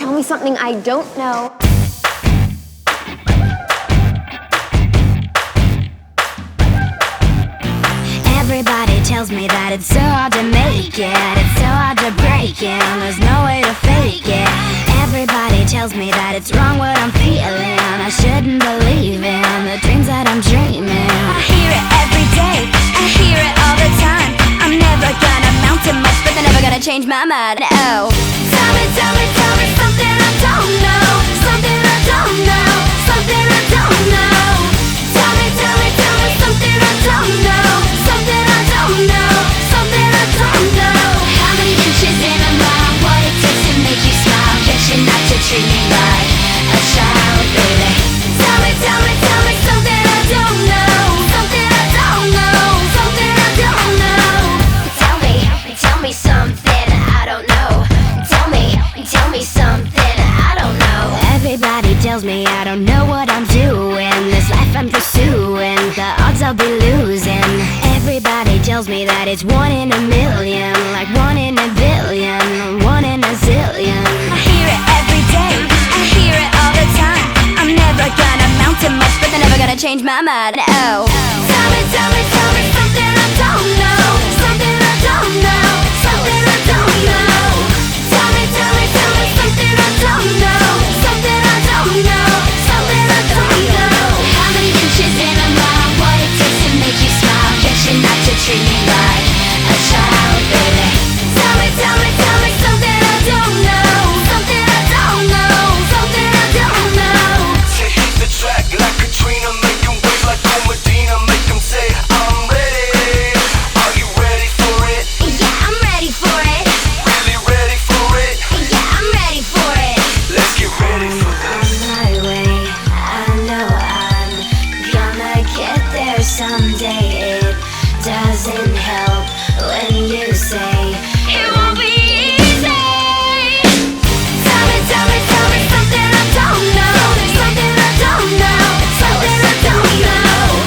tell me something I don't know. Everybody tells me that it's so hard to make it, it's so hard to break it, there's no way to fake it. Everybody tells me that it's wrong what I'm feeling, I shouldn't believe in the dreams that I'm dreaming. I hear it every day, I hear it all the time. I'm never gonna amount to much, but they're never gonna change my mind. Oh, tell me something I don't know, something I don't know, something I don't know. Tell me something I don't know, something I don't know, something I don't know. How many inches in a mile, what it takes to make you smile, get you not to treat me like a child, baby. Tell me something I don't know, something I don't know, something I don't know. Tell me something I don't know. Tell me something I don't know. Everybody tells me I don't know what I'm doing, this life I'm pursuing, the odds I'll be losing. Everybody tells me that it's 1 in a million, like 1 in a billion, 1 in a zillion. I hear it every day, I hear it all the time. I'm never gonna amount to much, but they're never gonna change my mind. Oh, tell me something I don't know, something I don't know, something I don't know. Tell me something I don't know, something I don't know, something I don't know. How many inches in a mile, what it takes to make you smile, get you not to treat me like a child, baby. Tell me something I don't know, something I don't know, something I don't know. To hit the track like Katrina, make 'em wait like Medina, make 'em say I'm ready. Are you ready for it? Yeah, I'm ready for it. Really ready for it? Yeah, I'm ready for it. Let's get ready for this. On my way, I know I'm gonna get there someday. It doesn't help